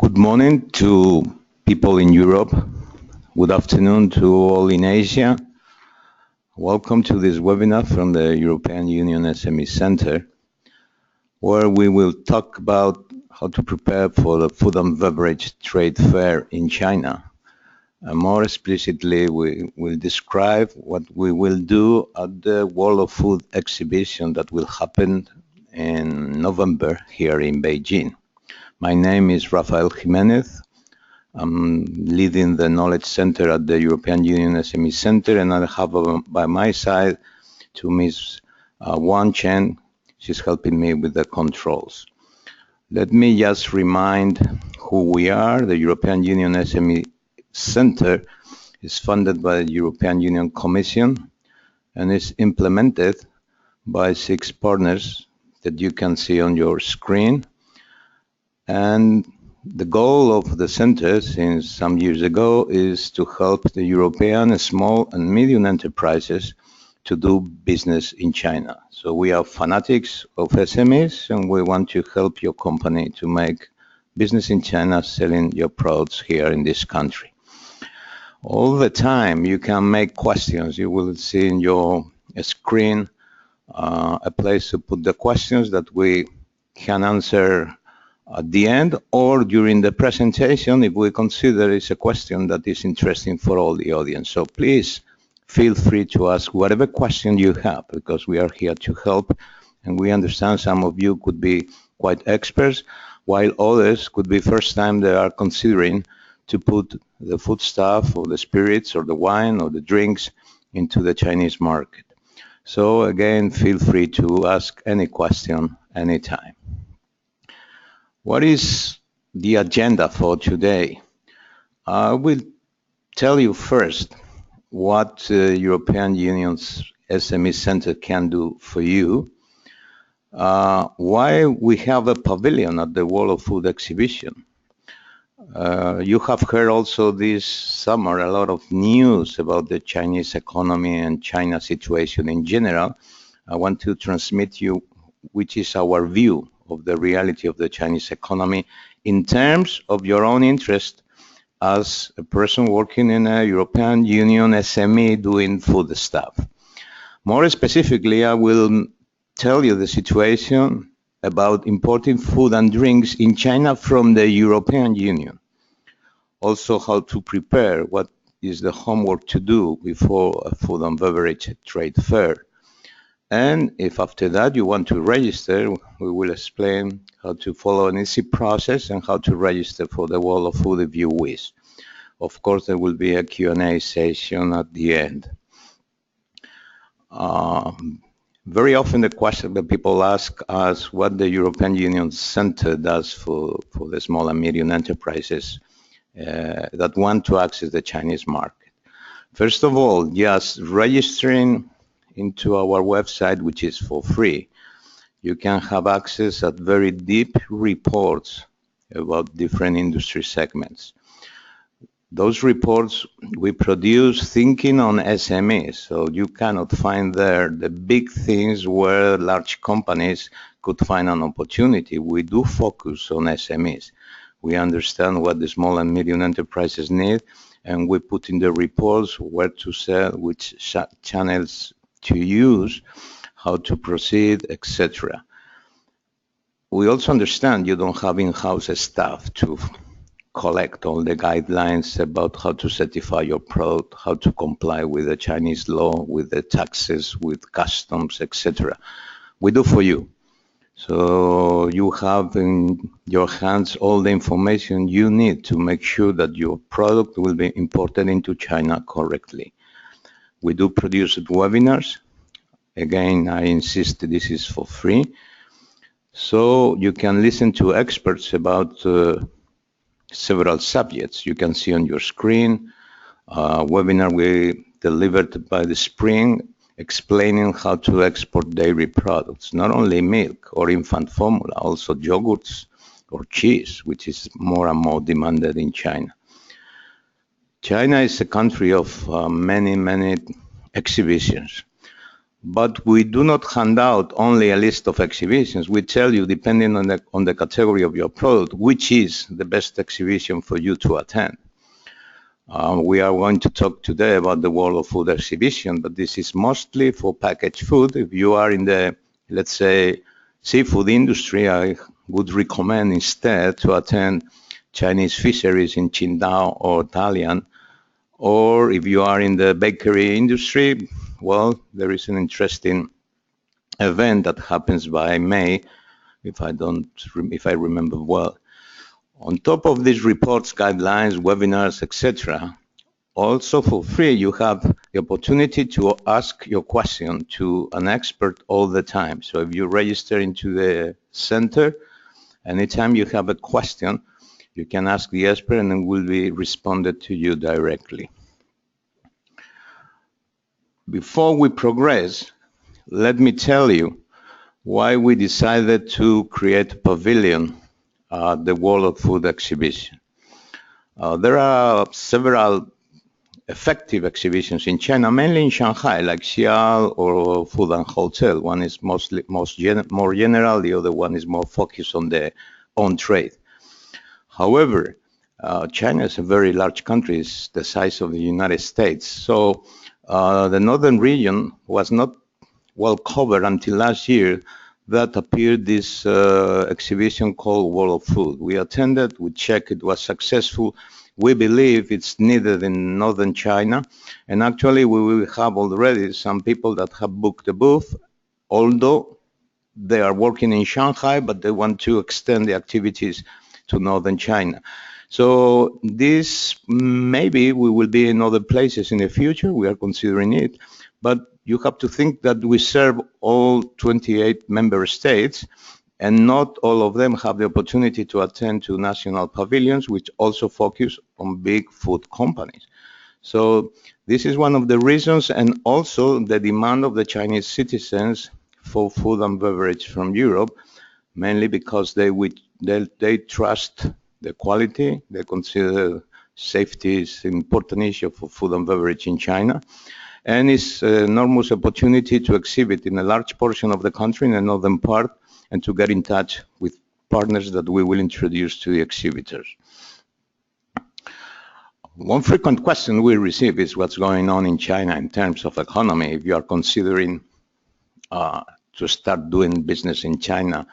Good morning to people in Europe. Good afternoon to all in Asia. Welcome to this webinar from the European Union SME Center, where we will talk about how to prepare for the Food and Beverage Trade Fair in China. And more explicitly, we will describe what we will do at the World of Food exhibition that will happen in November here in Beijing. My name is Rafael Jimenez. I'm leading the Knowledge Center at the European Union SME Center, and I have by my side to Ms. Wang Chen. She's helping me with the controls. Let me just remind who we are. The European Union SME Center is funded by the European Union Commission and is implemented by 6 partners that you can see on your screen. And the goal of the center since some years ago is to help the European small and medium enterprises to do business in China. So we are fanatics of SMEs, and we want to help your company to make business in China selling your products here in this country. All the time you can make questions. You will see in your screen a place to put the questions that we can answer at the end or during the presentation if we consider it's a question that is interesting for all the audience. So please feel free to ask whatever question you have, because we are here to help, and we understand some of you could be quite experts, while others could be first time they are considering to put the food stuff or the spirits or the wine or the drinks into the Chinese market. So again, feel free to ask any question anytime. What is the agenda for today? I will tell you first what European Union's SME Center can do for you, why we have a pavilion at the World of Food exhibition. You have heard also this summer a lot of news about the Chinese economy and China situation in general. I want to transmit you which is our view of the reality of the Chinese economy in terms of your own interest as a person working in a European Union SME doing food stuff. More specifically, I will tell you the situation about importing food and drinks in China from the European Union. Also how to prepare, what is the homework to do before a food and beverage trade fair. And if after that you want to register, we will explain how to follow an easy process and how to register for the World of Food if you wish. Of course, there will be a Q&A session at the end. Very often the question that people ask us what the European Union Center does for the small and medium enterprises that want to access the Chinese market. First of all, just registering into our website, which is for free, you can have access at very deep reports about different industry segments. Those reports we produce thinking on SMEs, so you cannot find there the big things where large companies could find an opportunity. We do focus on SMEs. We understand what the small and medium enterprises need, and we put in the reports where to sell, which channels to use, how to proceed, etc. We also understand you don't have in-house staff to collect all the guidelines about how to certify your product, how to comply with the Chinese law, with the taxes, with customs, etc. We do for you. So you have in your hands all the information you need to make sure that your product will be imported into China correctly. We do produce webinars. Again, I insist this is for free. So you can listen to experts about several subjects. You can see on your screen a webinar we delivered by the spring explaining how to export dairy products, not only milk or infant formula, also yogurts or cheese, which is more and more demanded in China. China is a country of many exhibitions. But we do not hand out only a list of exhibitions. We tell you, depending on the category of your product, which is the best exhibition for you to attend. We are going to talk today about the World of Food exhibition, but this is mostly for packaged food. If you are in the, let's say, seafood industry, I would recommend instead to attend Chinese fisheries in Qingdao or Dalian. Or if you are in the bakery industry, well, there is an interesting event that happens by May, if I remember well. On top of these reports, guidelines, webinars, etc., also for free, you have the opportunity to ask your question to an expert all the time. So if you register into the center, anytime you have a question, you can ask the expert and it will be responded to you directly. Before we progress, let me tell you why we decided to create a pavilion at the World of Food exhibition. There are several effective exhibitions in China, mainly in Shanghai, like Xiao or Food and Hotel. One is more general, the other one is more focused on the on-trade. However, China is a very large country, it's the size of the United States. So the northern region was not well covered until last year. That appeared this exhibition called World of Food. We attended, we checked, it was successful. We believe it's needed in northern China. And actually, we will have already some people that have booked the booth, although they are working in Shanghai, but they want to extend the activities to northern China. So this, maybe we will be in other places in the future. We are considering it. But you have to think that we serve all 28 member states, and not all of them have the opportunity to attend to national pavilions, which also focus on big food companies. So this is one of the reasons, and also the demand of the Chinese citizens for food and beverage from Europe, mainly because they trust the quality. They consider safety is an important issue for food and beverage in China. And it's an enormous opportunity to exhibit in a large portion of the country, in the northern part, and to get in touch with partners that we will introduce to the exhibitors. One frequent question we receive is what's going on in China in terms of economy. If you are considering to start doing business in China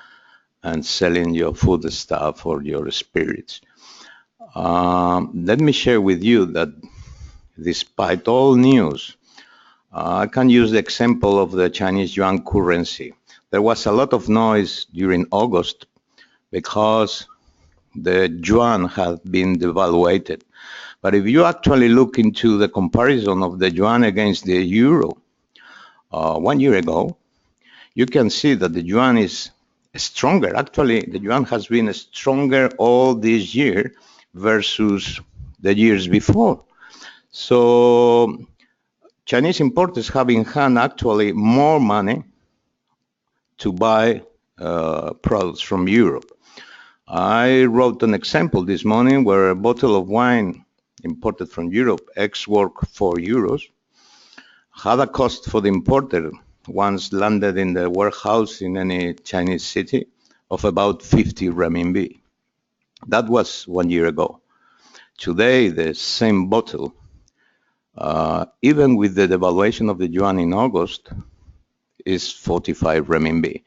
and selling your food stuff or your spirits. Let me share with you that despite all news, I can use the example of the Chinese yuan currency. There was a lot of noise during August because the yuan had been devaluated. But if you actually look into the comparison of the yuan against the euro 1 year ago, you can see that the yuan is stronger. Actually, the yuan has been stronger all this year versus the years before. So Chinese importers have in hand actually more money to buy products from Europe. I wrote an example this morning where a bottle of wine imported from Europe, ex-work 4 euros, had a cost for the importer once landed in the warehouse in any Chinese city of about 50 renminbi. That was 1 year ago. Today, the same bottle, even with the devaluation of the yuan in August, is 45 renminbi.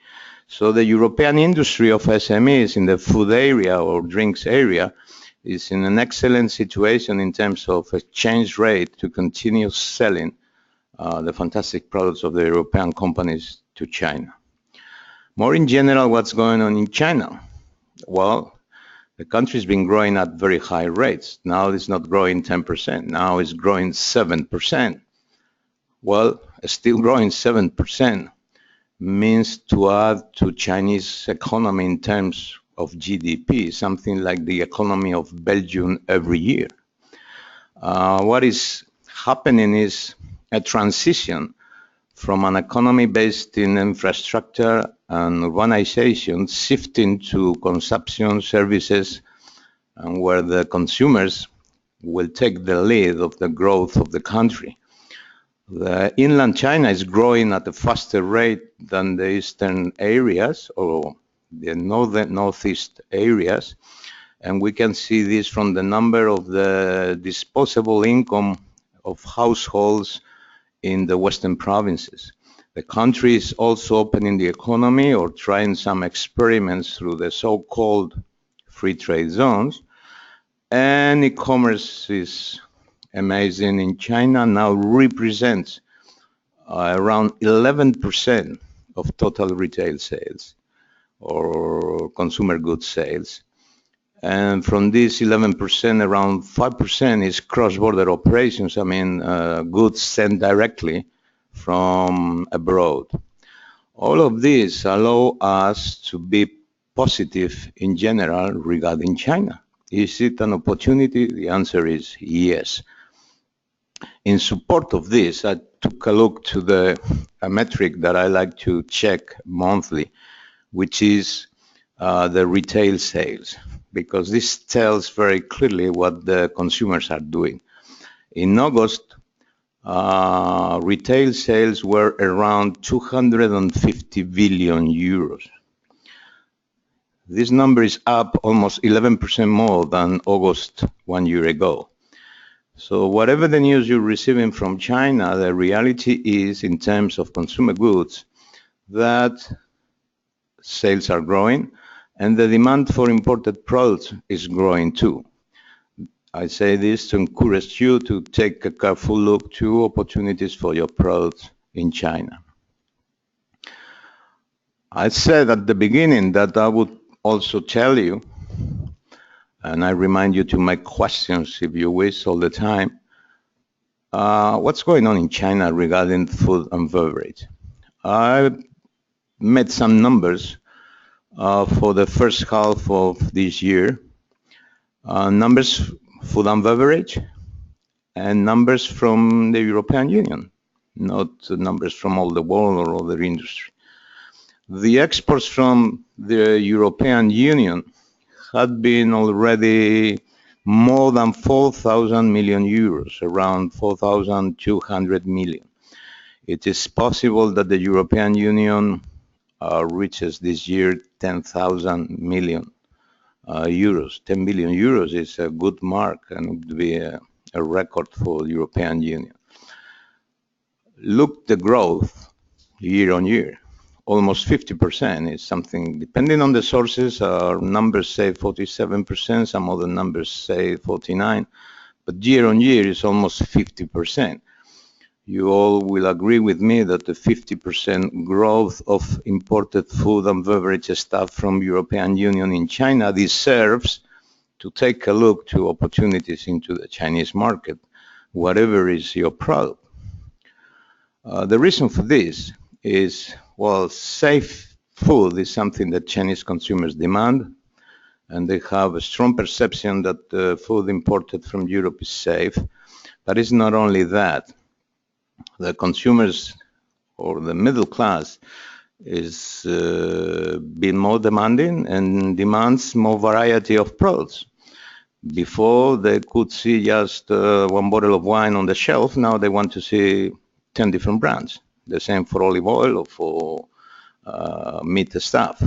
So the European industry of SMEs in the food area or drinks area is in an excellent situation in terms of exchange rate to continue selling the fantastic products of the European companies to China. More in general, what's going on in China? Well, the country's been growing at very high rates. Now it's not growing 10%. Now it's growing 7%. Well, still growing 7% means to add to Chinese economy in terms of GDP, something like the economy of Belgium every year. What is happening is a transition from an economy based in infrastructure and urbanization, shifting to consumption services, and where the consumers will take the lead of the growth of the country. The inland China is growing at a faster rate than the eastern areas or the northeast areas, and we can see this from the number of the disposable income of households in the western provinces. The country is also opening the economy or trying some experiments through the so-called free trade zones, and e-commerce is amazing in China, now represents around 11% of total retail sales or consumer goods sales. And from this 11%, around 5% is cross-border operations. I mean, goods sent directly from abroad. All of these allow us to be positive in general regarding China. Is it an opportunity? The answer is yes. In support of this, I took a look to a metric that I like to check monthly, which is the retail sales, because this tells very clearly what the consumers are doing. In August, retail sales were around 250 billion euros. This number is up almost 11% more than August 1 year ago. So whatever the news you're receiving from China, the reality is, in terms of consumer goods, that sales are growing and the demand for imported products is growing too. I say this to encourage you to take a careful look to opportunities for your products in China. I said at the beginning that I would also tell you, and I remind you to make questions if you wish all the time, what's going on in China regarding food and beverage. I made some numbers for the first half of this year, numbers food and beverage, and numbers from the European Union, not numbers from all the world or other industry. The exports from the European Union had been already more than 4,000 million euros, around 4,200 million. It is possible that the European Union reaches this year 10,000 million euros. 10 billion euros is a good mark and would be a record for the European Union. Look the growth year on year. Almost 50% is something, depending on the sources, our numbers say 47%, some other numbers say 49%, but year on year is almost 50%. You all will agree with me that the 50% growth of imported food and beverage stuff from European Union in China deserves to take a look to opportunities into the Chinese market, whatever is your product. The reason for this is, well, safe food is something that Chinese consumers demand, and they have a strong perception that the food imported from Europe is safe. But it's not only that. The consumers or the middle class is being more demanding and demands more variety of products. Before, they could see just one bottle of wine on the shelf. Now they want to see 10 different brands. The same for olive oil or for meat stuff.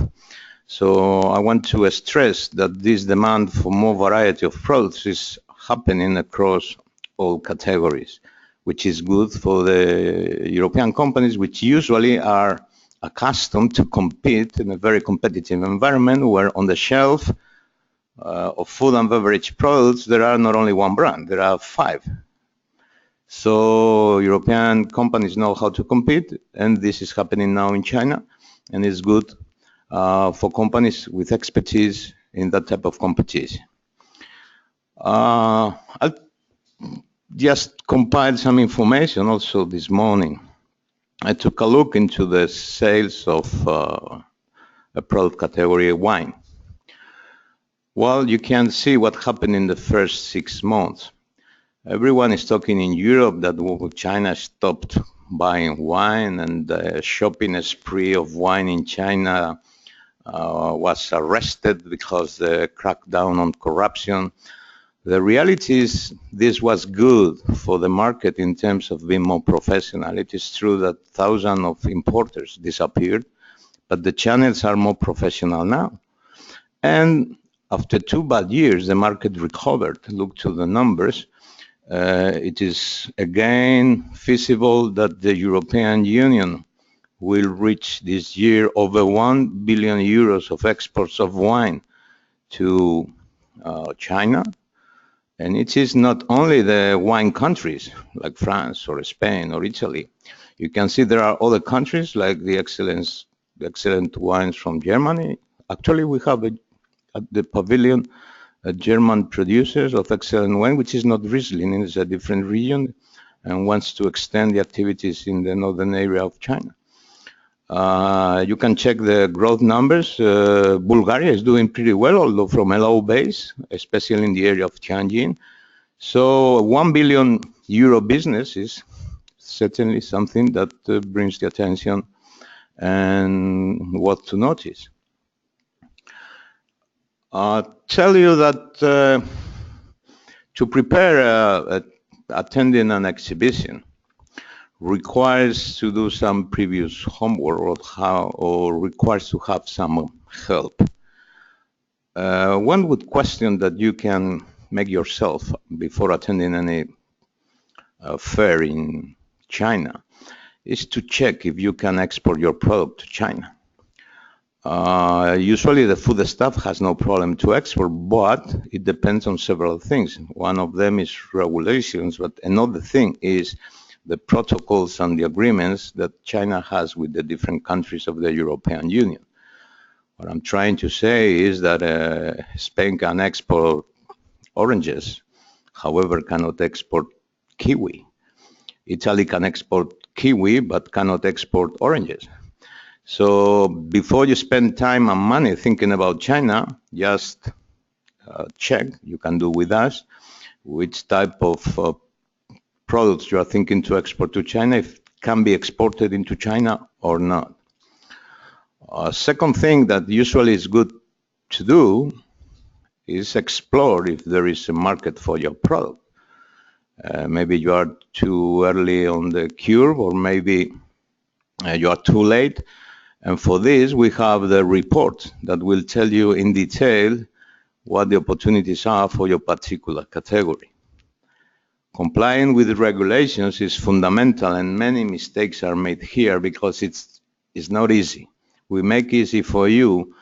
So I want to stress that this demand for more variety of products is happening across all categories, which is good for the European companies, which usually are accustomed to compete in a very competitive environment where on the shelf of food and beverage products, there are not only one brand, there are 5. So European companies know how to compete, and this is happening now in China, and it's good for companies with expertise in that type of competition. I'll just compile some information also this morning. I took a look into the sales of a product category, wine. Well, you can see what happened in the first 6 months. Everyone is talking in Europe that China stopped buying wine, and the shopping spree of wine in China was arrested because the crackdown on corruption. The reality is this was good for the market in terms of being more professional. It is true that thousands of importers disappeared, but the channels are more professional now. And after 2 bad years, the market recovered. Look to the numbers. It is again feasible that the European Union will reach this year over 1 billion euros of exports of wine to China. And it is not only the wine countries like France or Spain or Italy. You can see there are other countries like the excellent wines from Germany. Actually, we have at the pavilion German producers of excellent wine, which is not Riesling, it's a different region, and wants to extend the activities in the northern area of China. You can check the growth numbers. Bulgaria is doing pretty well, although from a low base, especially in the area of Tianjin. So a 1 billion euro business is certainly something that brings the attention and what to notice. Tell you that to prepare attending an exhibition requires to do some previous homework or requires to have some help. One would question that you can make yourself before attending any fair in China is to check if you can export your product to China. Usually the foodstuff has no problem to export, but it depends on several things. One of them is regulations, but another thing is the protocols and the agreements that China has with the different countries of the European Union. What I'm trying to say is that Spain can export oranges, however cannot export kiwi. Italy can export kiwi, but cannot export oranges. So before you spend time and money thinking about China, just check, you can do with us, which type of products you are thinking to export to China, if it can be exported into China or not. Second thing that usually is good to do is explore if there is a market for your product. Maybe you are too early on the curve, or maybe you are too late. And for this, we have the report that will tell you in detail what the opportunities are for your particular category. Complying with the regulations is fundamental, and many mistakes are made here because it's not easy. We make easy for you,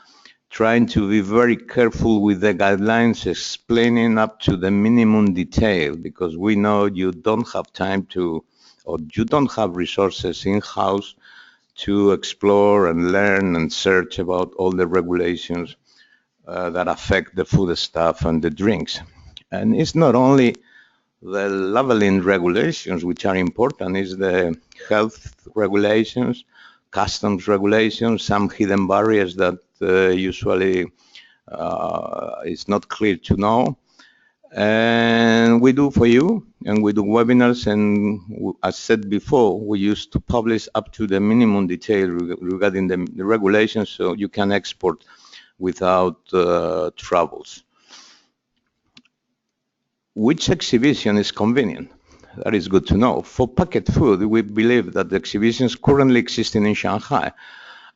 trying to be very careful with the guidelines, explaining up to the minimum detail, because we know you don't have time to, or you don't have resources in-house to explore and learn and search about all the regulations that affect the foodstuff and the drinks. And it's not only the labeling regulations which are important, it's the health regulations, customs regulations, some hidden barriers that usually is not clear to know. And we do for you, and we do webinars, and as said before, we used to publish up to the minimum detail regarding the regulations, so you can export without troubles. Which exhibition is convenient? That is good to know. For packet food, we believe that the exhibitions currently existing in Shanghai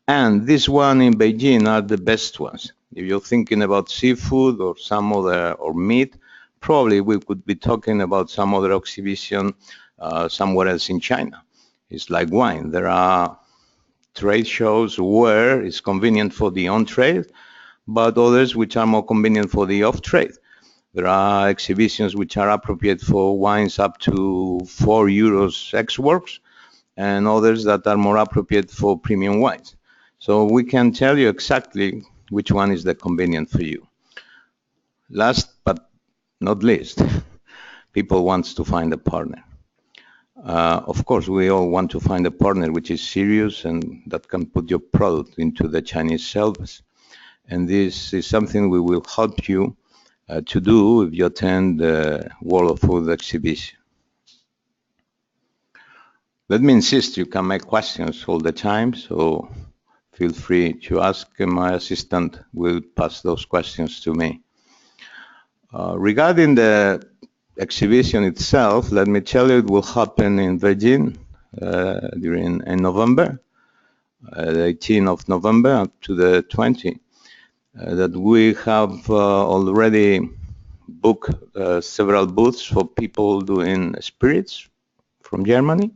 and this one in Beijing are the best ones. If you're thinking about seafood or some other, or meat, probably we could be talking about some other exhibition somewhere else in China. It's like wine. There are trade shows where it's convenient for the on-trade, but others which are more convenient for the off-trade. There are exhibitions which are appropriate for wines up to 4 euros ex-works, and others that are more appropriate for premium wines. So we can tell you exactly which one is the convenient for you. Last but not least, people want to find a partner. Of course, we all want to find a partner which is serious and that can put your product into the Chinese shelves. And this is something we will help you to do if you attend the World of Food exhibition. Let me insist, you can make questions all the time, so feel free to ask, and my assistant will pass those questions to me. Regarding the exhibition itself, let me tell you, it will happen in Beijing in November, the 18th of November up to the 20th. That we have already booked several booths for people doing spirits from Germany.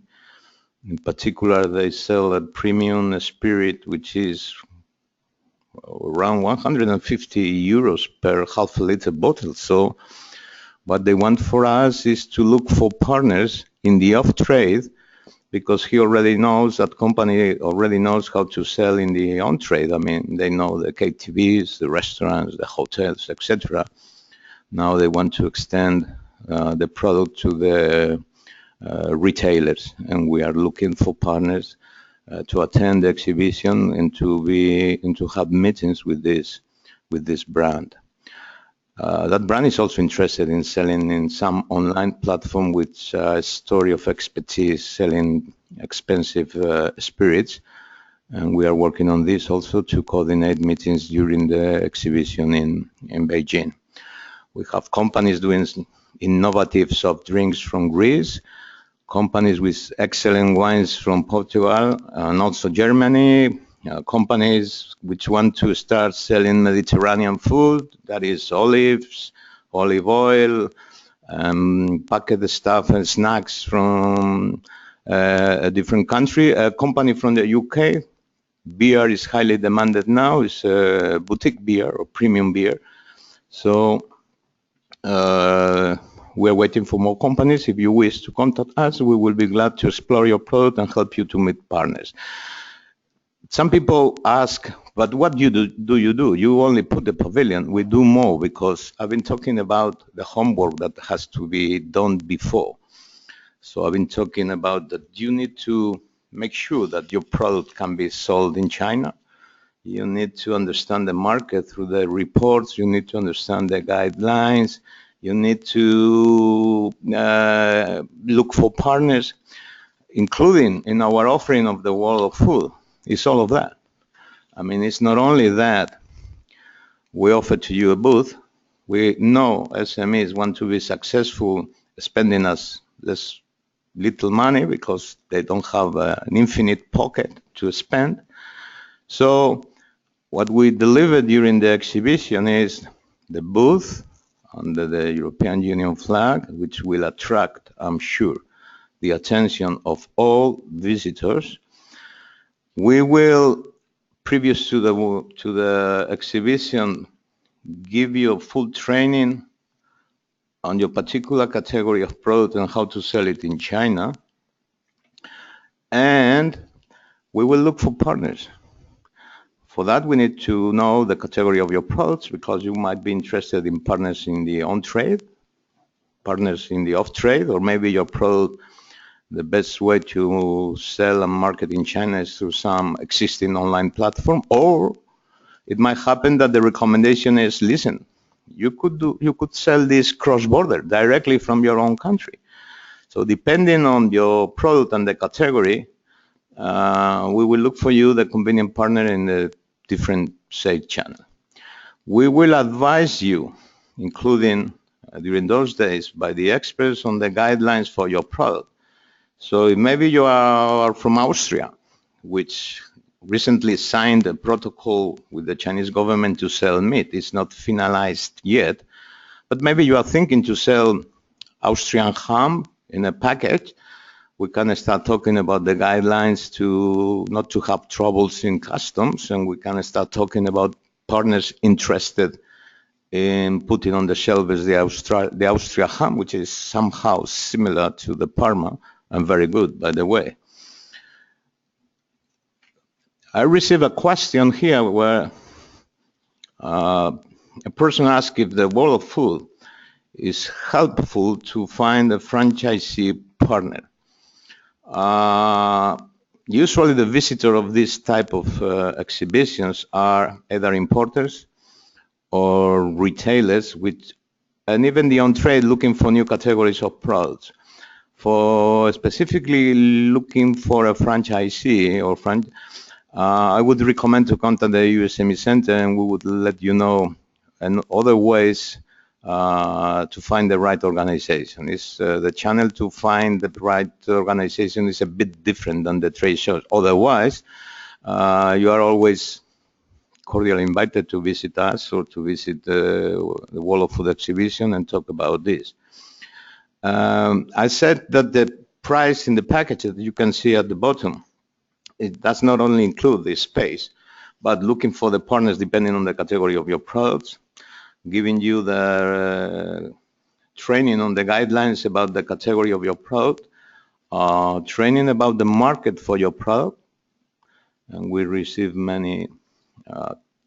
In particular, they sell a premium spirit, which is around 150 euros per half a liter bottle. So what they want for us is to look for partners in the off-trade, because he already knows, that company already knows how to sell in the on-trade. I mean, they know the KTVs, the restaurants, the hotels, etc. Now they want to extend the product to the retailers, and we are looking for partners to attend the exhibition and to have meetings with this brand. That brand is also interested in selling in some online platform with a story of expertise selling expensive spirits, and we are working on this also to coordinate meetings during the exhibition in Beijing. We have companies doing innovative soft drinks from Greece, companies with excellent wines from Portugal and also Germany, companies which want to start selling Mediterranean food, that is olives, olive oil, packet stuff and snacks from a different country. A company from the UK, beer is highly demanded now, it's a boutique beer or premium beer. So we're waiting for more companies. If you wish to contact us, we will be glad to explore your product and help you to meet partners. Some people ask, but what do you do? You only put the pavilion. We do more, because I've been talking about the homework that has to be done before. So I've been talking about that you need to make sure that your product can be sold in China. You need to understand the market through the reports. You need to understand the guidelines. You need to look for partners, including in our offering of the World of Food. It's all of that. I mean, it's not only that we offer to you a booth. We know SMEs want to be successful spending as little money because they don't have an infinite pocket to spend. So what we deliver during the exhibition is the booth under the European Union flag, which will attract, I'm sure, the attention of all visitors. We will, previous to the exhibition, give you a full training on your particular category of product and how to sell it in China. And we will look for partners. For that, we need to know the category of your products, because you might be interested in partners in the on-trade, partners in the off-trade, or maybe your product, the best way to sell and market in China is through some existing online platform. Or it might happen that the recommendation is, listen, you could sell this cross-border directly from your own country. So depending on your product and the category, we will look for you the convenient partner in the different sales channel. We will advise you, including during those days, by the experts on the guidelines for your product. So maybe you are from Austria, which recently signed a protocol with the Chinese government to sell meat. It's not finalized yet, but maybe you are thinking to sell Austrian ham in a package. We can start talking about the guidelines to not to have troubles in customs, and we can start talking about partners interested in putting on the shelves the Austria ham, which is somehow similar to the Parma and very good, by the way. I received a question here where a person asked if the world of food is helpful to find a franchisee partner. Uh, Usually the visitor of this type of exhibitions are either importers or retailers and even the on-trade looking for new categories of products. For specifically looking for a franchisee or I would recommend to contact the USME Center, and we would let you know and other ways to find the right organization. The channel to find the right organization is a bit different than the trade shows. Otherwise, you are always cordially invited to visit us or to visit the Wall of Food exhibition and talk about this. I said that the price in the package that you can see at the bottom, it does not only include the space, but looking for the partners depending on the category of your products, giving you the training on the guidelines about the category of your product, training about the market for your product, and we receive many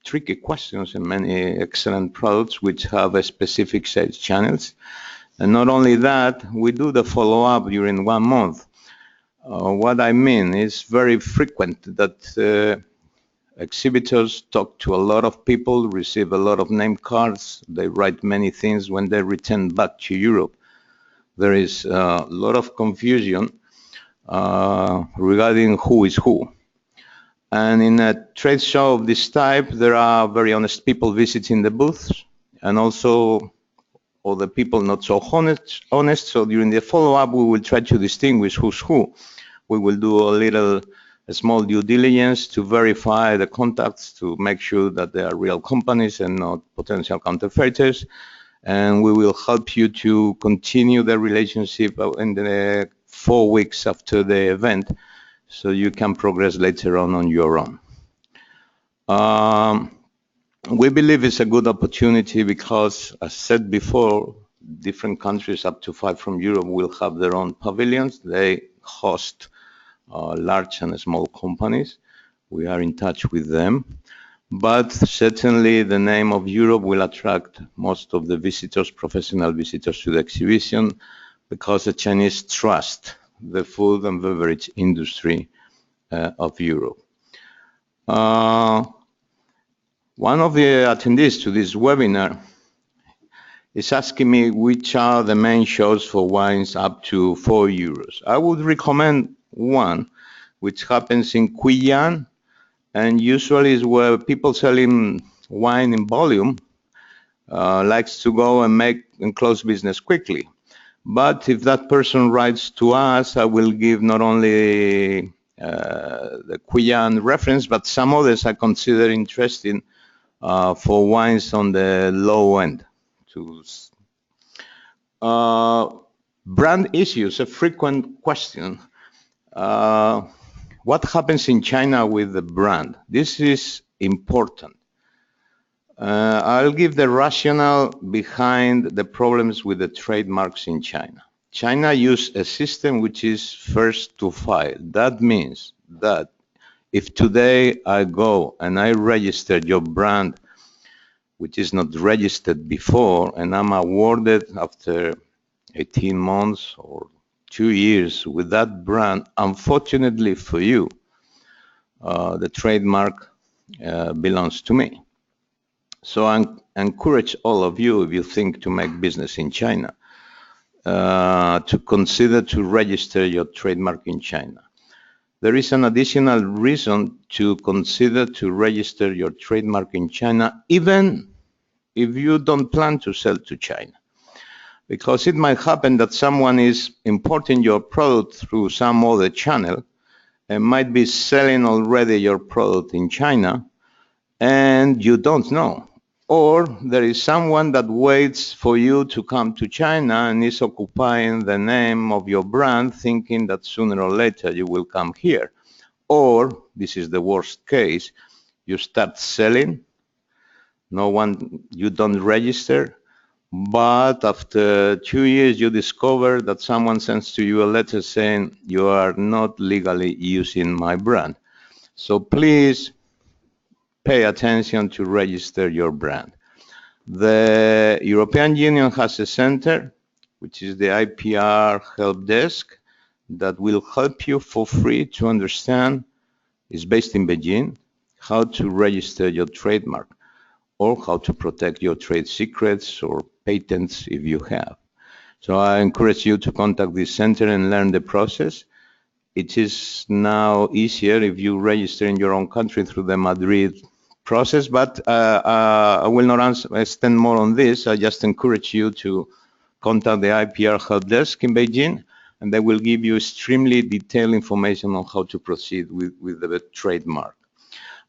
tricky questions and many excellent products which have a specific sales channels. And not only that, we do the follow-up during 1 month. What I mean is very frequent that exhibitors talk to a lot of people, receive a lot of name cards, they write many things when they return back to Europe. There is a lot of confusion regarding who is who. And in a trade show of this type, there are very honest people visiting the booths and also other people not so honest. So during the follow-up, we will try to distinguish who's who. We will do a small due diligence to verify the contacts to make sure that they are real companies and not potential counterfeiters. And we will help you to continue the relationship in the 4 weeks after the event so you can progress later on your own. We believe it's a good opportunity because, as said before, different countries up to 5 from Europe will have their own pavilions. They host large and small companies. We are in touch with them. But certainly the name of Europe will attract most of the visitors, professional visitors to the exhibition, because the Chinese trust the food and beverage industry of Europe. One of the attendees to this webinar is asking me which are the main shows for wines up to 4 euros. I would recommend one which happens in Yihaodian, and usually is where people selling wine in volume likes to go and close business quickly. But if that person writes to us, I will give not only the Yihaodian reference, but some others I consider interesting for wines on the low end. Brand issues, a frequent question. What happens in China with the brand? This is important. I'll give the rationale behind the problems with the trademarks in China. China uses a system which is first to file. That means that if today I go and I register your brand, which is not registered before, and I'm awarded after 18 months or 2 years with that brand, unfortunately for you, the trademark belongs to me. So I encourage all of you, if you think to make business in China, to consider to register your trademark in China. There is an additional reason to consider to register your trademark in China, even if you don't plan to sell to China. Because it might happen that someone is importing your product through some other channel and might be selling already your product in China, and you don't know. Or there is someone that waits for you to come to China and is occupying the name of your brand, thinking that sooner or later you will come here. Or, this is the worst case, you start selling, you don't register, but after 2 years you discover that someone sends to you a letter saying you are not legally using my brand. So please pay attention to register your brand. The European Union has a center, which is the IPR help desk, that will help you for free to understand, it's based in Beijing, how to register your trademark or how to protect your trade secrets or patents if you have. So I encourage you to contact this center and learn the process. It is now easier if you register in your own country through the Madrid process, but I will not extend more on this. I just encourage you to contact the IPR help desk in Beijing, and they will give you extremely detailed information on how to proceed with the trademark.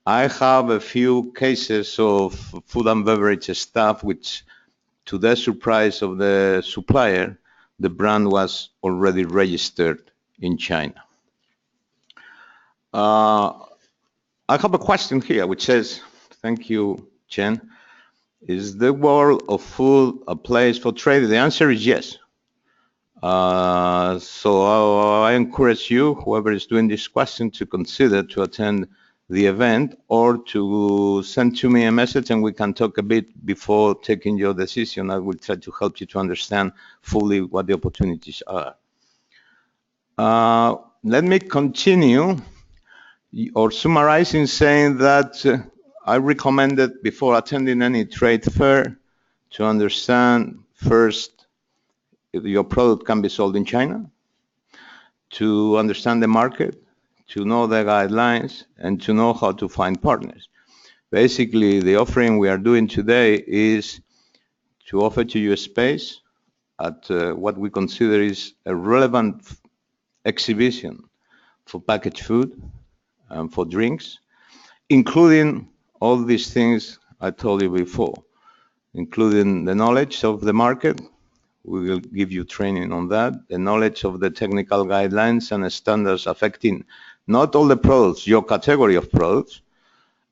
I have a few cases of food and beverage stuff which, to the surprise of the supplier, the brand was already registered in China. I have a question here which says, thank you, Chen. Is the world of food a place for trade? The answer is yes. So I encourage you, whoever is doing this question, to consider to attend the event or to send to me a message and we can talk a bit before taking your decision. I will try to help you to understand fully what the opportunities are. Let me continue or summarizing saying that I recommended before attending any trade fair to understand first if your product can be sold in China, to understand the market, to know the guidelines, and to know how to find partners. Basically, the offering we are doing today is to offer to you a space at what we consider is a relevant exhibition for packaged food and for drinks, including all these things I told you before, including the knowledge of the market. We will give you training on that, the knowledge of the technical guidelines and standards affecting not all the products, your category of products,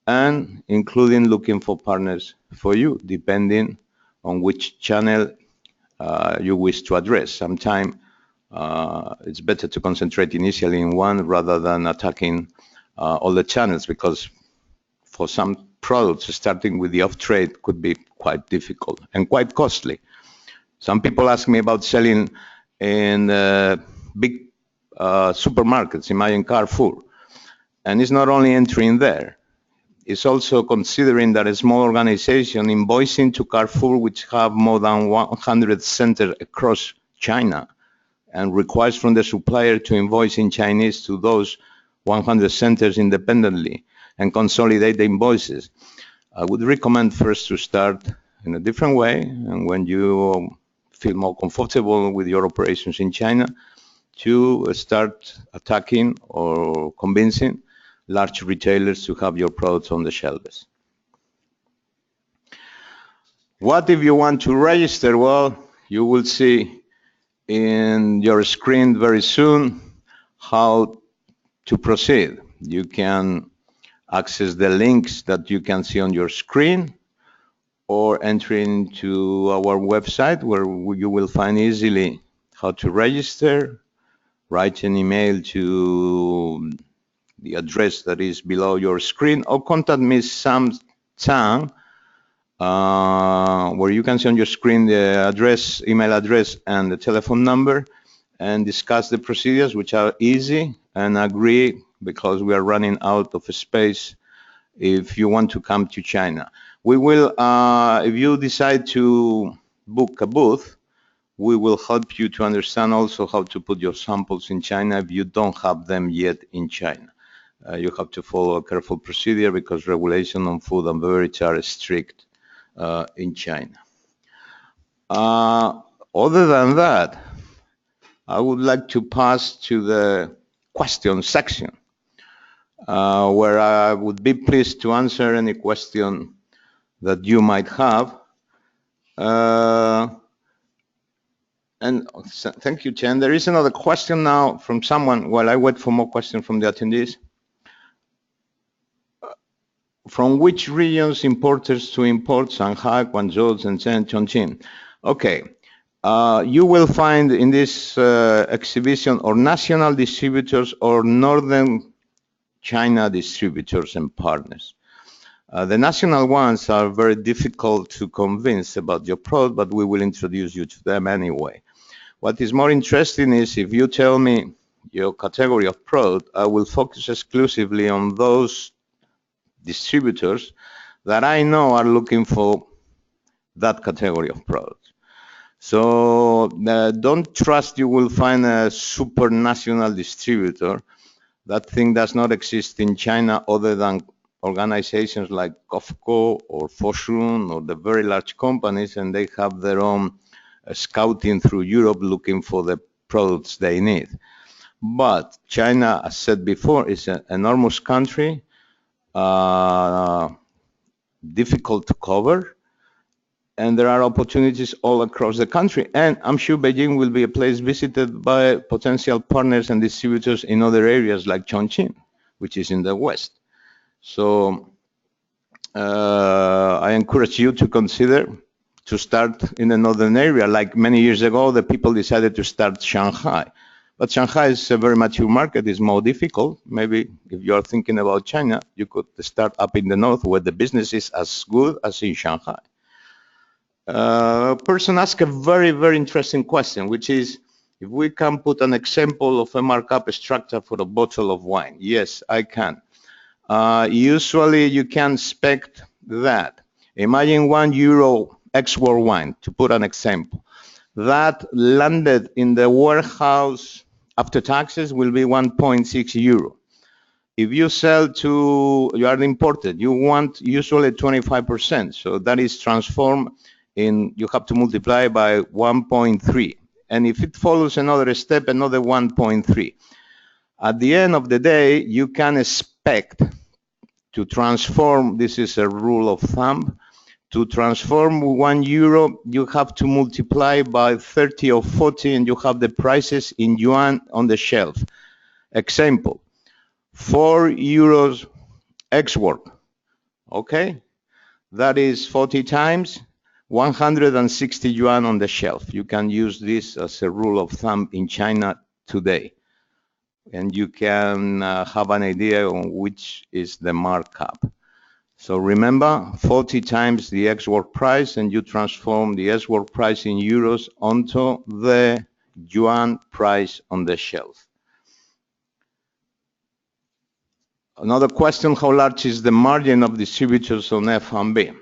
and including looking for partners for you, depending on which channel you wish to address. Sometimes it's better to concentrate initially in one rather than attacking all the channels, because for some products, starting with the off-trade could be quite difficult and quite costly. Some people ask me about selling in big supermarkets, imagine Carrefour. And it's not only entering there, it's also considering that a small organization invoicing to Carrefour, which have more than 100 centers across China, and requires from the supplier to invoice in Chinese to those 100 centers independently and consolidate the invoices. I would recommend first to start in a different way, and when you feel more comfortable with your operations in China, to start attacking or convincing large retailers to have your products on the shelves. What if you want to register? Well, you will see in your screen very soon how to proceed. You can access the links that you can see on your screen or enter into our website where you will find easily how to register, write an email to the address that is below your screen, or contact me, Sam Tang, where you can see on your screen the address, email address, and the telephone number, and discuss the procedures, which are easy, and agree, because we are running out of space, if you want to come to China. We will, if you decide to book a booth, we will help you to understand also how to put your samples in China if you don't have them yet in China. You have to follow a careful procedure because regulation on food and beverage are strict in China. Other than that, I would like to pass to the question section, where I would be pleased to answer any question that you might have. And thank you, Chen. There is another question now from someone while I wait for more questions from the attendees. From which regions importers to import Shanghai, Guangzhou, Shenzhen, Chongqing? Okay. You will find in this exhibition or national distributors or northern China distributors and partners. The national ones are very difficult to convince about your product, but we will introduce you to them anyway. What is more interesting is if you tell me your category of product, I will focus exclusively on those distributors that I know are looking for that category of products. So don't trust you will find a supranational distributor. That thing does not exist in China other than organizations like COFCO or Fosun or the very large companies, and they have their own scouting through Europe looking for the products they need. But China, as said before, is an enormous country, difficult to cover, and there are opportunities all across the country. And I'm sure Beijing will be a place visited by potential partners and distributors in other areas like Chongqing, which is in the west. So I encourage you to consider to start in a northern area. Like many years ago, the people decided to start Shanghai. But Shanghai is a very mature market, it's more difficult. Maybe if you're thinking about China, you could start up in the north where the business is as good as in Shanghai. A person asked a very, very interesting question, which is, if we can put an example of a markup structure for a bottle of wine. Yes, I can. Usually you can expect that. Imagine €1 export wine, to put an example. That landed in the warehouse after taxes will be €1.6. If you sell to, you are imported, you want usually 25%. So that is transformed in, you have to multiply by 1.3. And if it follows another step, another 1.3. At the end of the day, you can expect to transform, this is a rule of thumb, to transform €1, you have to multiply by 30 or 40, and you have the prices in yuan on the shelf. Example, €4 export, okay? That is 40 times 160 yuan on the shelf. You can use this as a rule of thumb in China today. And you can have an idea on which is the markup. So remember, 40 times the export price, and you transform the export price in euros onto the yuan price on the shelf. Another question, how large is the margin of distributors on F&B?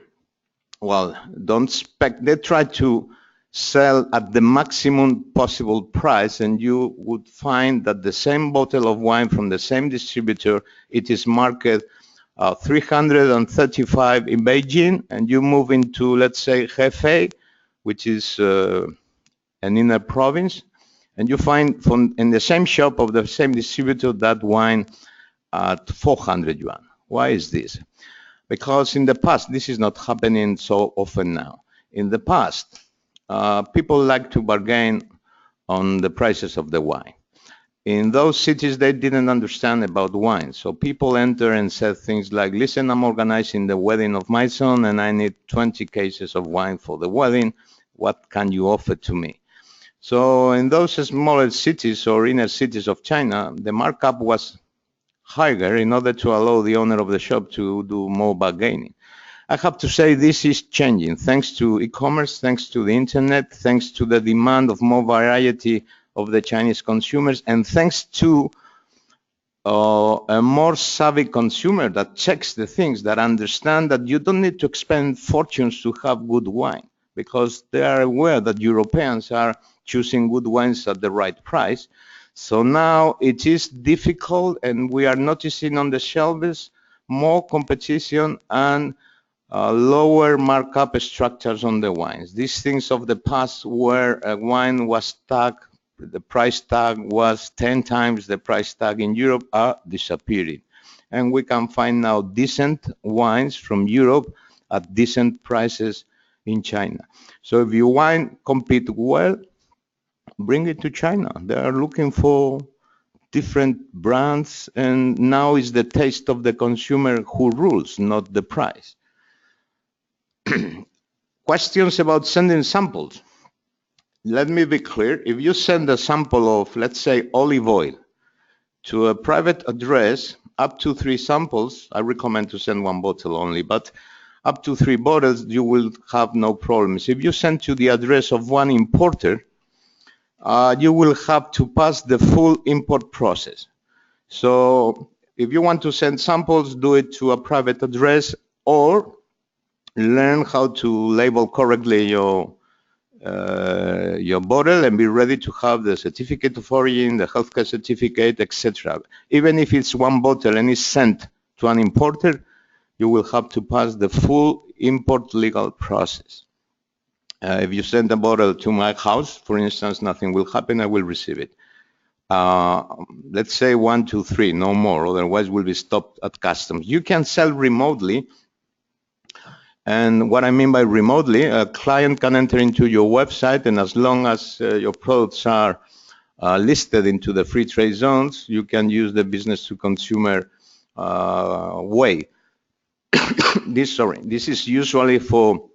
Well, don't expect, they try to sell at the maximum possible price, and you would find that the same bottle of wine from the same distributor, it is marketed 335 in Beijing, and you move into, let's say, Hefei, which is an inner province, and you find in the same shop of the same distributor that wine at 400 yuan. Why is this? Because in the past, this is not happening so often now. In the past, people like to bargain on the prices of the wine. In those cities, they didn't understand about wine. So people enter and said things like, listen, I'm organizing the wedding of my son and I need 20 cases of wine for the wedding. What can you offer to me? So in those smaller cities or inner cities of China, the markup was higher in order to allow the owner of the shop to do more bargaining. I have to say this is changing thanks to e-commerce, thanks to the internet, thanks to the demand of more variety of the Chinese consumers, and thanks to a more savvy consumer that checks the things, that understand that you don't need to expend fortunes to have good wine, because they are aware that Europeans are choosing good wines at the right price. So now it is difficult, and we are noticing on the shelves more competition and lower markup structures on the wines. These things of the past where a wine was tagged, the price tag was 10 times the price tag in Europe, are disappearing. And we can find now decent wines from Europe at decent prices in China. So if your wine compete well, bring it to China. They are looking for different brands, and now is the taste of the consumer who rules, not the price. Questions about sending samples. Let me be clear. If you send a sample of, let's say, olive oil to a private address, up to 3 samples. I recommend to send 1 bottle only, but up to 3 bottles, you will have no problems. If you send to the address of one importer, you will have to pass the full import process. So if you want to send samples, do it to a private address, or learn how to label correctly your bottle and be ready to have the certificate of origin, the healthcare certificate, etc. Even if it's 1 bottle and it's sent to an importer, you will have to pass the full import legal process. If you send a bottle to my house, for instance, nothing will happen. I will receive it. Let's say 1, 2, 3, no more. Otherwise, we'll be stopped at customs. You can sell remotely. And what I mean by remotely, a client can enter into your website, and as long as your products are listed into the free trade zones, you can use the business to consumer way. This is usually for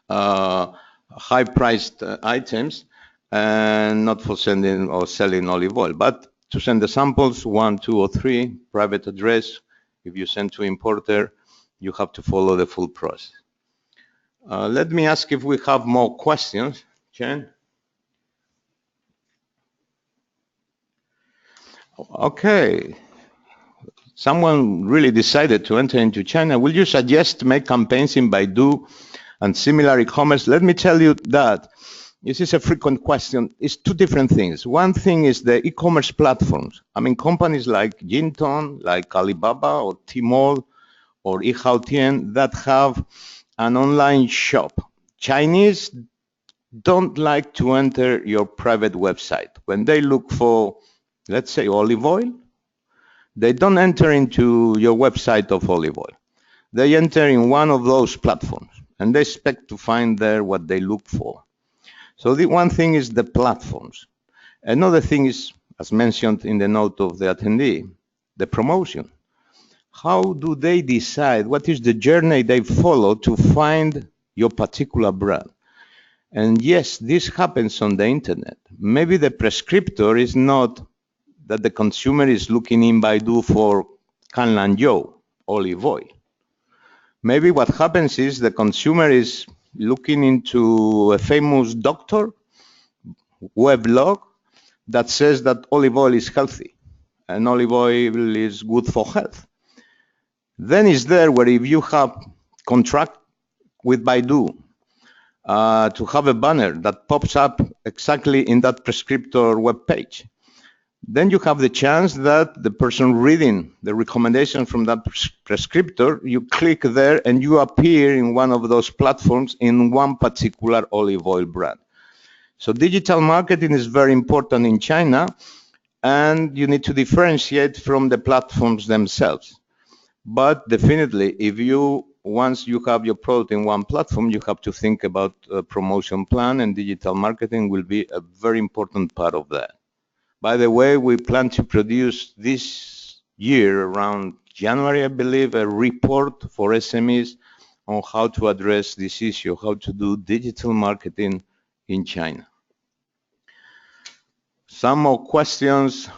high-priced items and not for sending or selling olive oil. But to send the samples, 1, 2, or 3, private address, if you send to importer, you have to follow the full process. Let me ask if we have more questions. Chen? Okay. Someone really decided to enter into China. Will you suggest to make campaigns in Baidu and similar e-commerce? Let me tell you that this is a frequent question. It's 2 different things. One thing is the e-commerce platforms. I mean, companies like Jinton, like Alibaba or Tmall or Yihaodian that have an online shop. Chinese don't like to enter your private website. When they look for, let's say, olive oil, they don't enter into your website of olive oil. They enter in one of those platforms, and they expect to find there what they look for. So the one thing is the platforms. Another thing is, as mentioned in the note of the attendee, the promotion. How do they decide what is the journey they follow to find your particular brand? And yes, this happens on the internet. Maybe the prescriptor is not that the consumer is looking in Baidu for Kanlanzhou olive oil. Maybe what happens is the consumer is looking into a famous doctor weblog that says that olive oil is healthy and olive oil is good for health. Then it's there where if you have contract with Baidu to have a banner that pops up exactly in that prescriptor web page, then you have the chance that the person reading the recommendation from that prescriptor, you click there and you appear in one of those platforms in one particular olive oil brand. So digital marketing is very important in China, and you need to differentiate from the platforms themselves. But definitely, once you have your product in one platform, you have to think about a promotion plan, and digital marketing will be a very important part of that. By the way, we plan to produce this year, around January, I believe, a report for SMEs on how to address this issue, how to do digital marketing in China. Some more questions.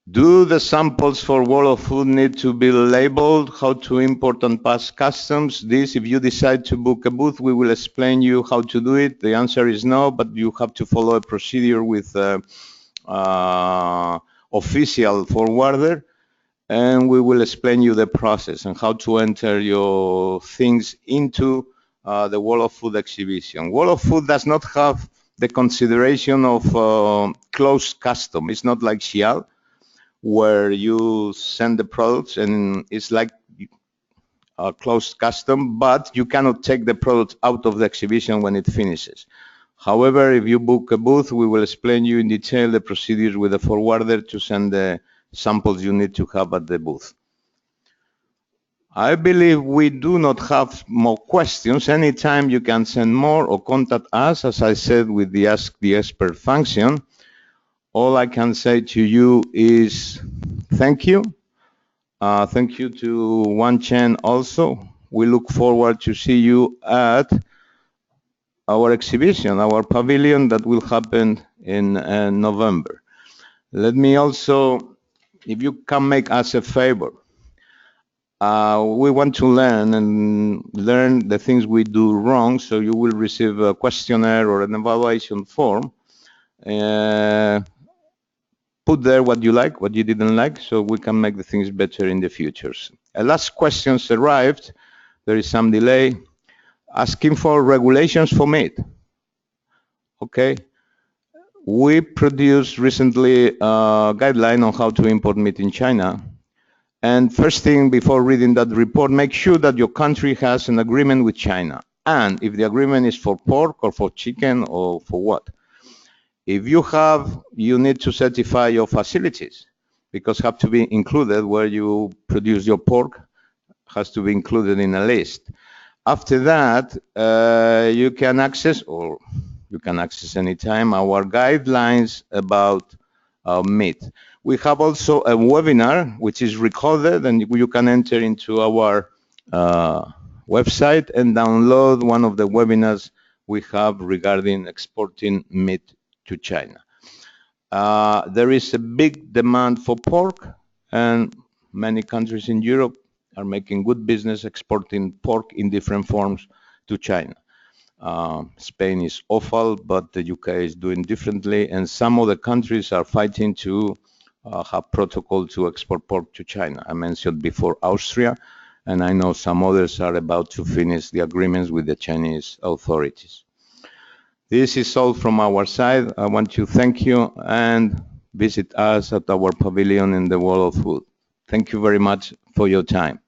Do the samples for World of Food need to be labeled? How to import and pass customs? This, if you decide to book a booth, we will explain you how to do it. The answer is no, but you have to follow a procedure with official forwarder, and we will explain you the process and how to enter your things into the World of Food exhibition. World of Food does not have the consideration of closed custom. It's not like Xiao, where you send the products and it's like a closed custom, but you cannot take the product out of the exhibition when it finishes. However, if you book a booth, we will explain you in detail the procedures with the forwarder to send the samples you need to have at the booth. I believe we do not have more questions. Anytime you can send more or contact us, as I said, with the Ask the Expert function. All I can say to you is thank you. Thank you to Wan Chen also. We look forward to see you at our exhibition, our pavilion that will happen in November. Let me also if you can make us a favor, we want to learn and learn the things we do wrong, so you will receive a questionnaire or an evaluation form. Put there what you like, what you didn't like, so we can make the things better in the futures. Last questions arrived. There is some delay. Asking for regulations for meat. Okay. We produced recently a guideline on how to import meat in China. And first thing, before reading that report, make sure that your country has an agreement with China. And if the agreement is for pork or for chicken or for what? If you have, you need to certify your facilities, because have to be included where you produce your pork, has to be included in a list. After that, you can access, or you can access anytime, our guidelines about meat. We have also a webinar which is recorded, and you can enter into our website and download one of the webinars we have regarding exporting meat to China. There is a big demand for pork, and many countries in Europe are making good business exporting pork in different forms to China. Spain is awful, but the UK is doing differently, and some other countries are fighting to have protocol to export pork to China. I mentioned before Austria, and I know some others are about to finish the agreements with the Chinese authorities. This is all from our side. I want to thank you and visit us at our pavilion in the World of Food. Thank you very much for your time.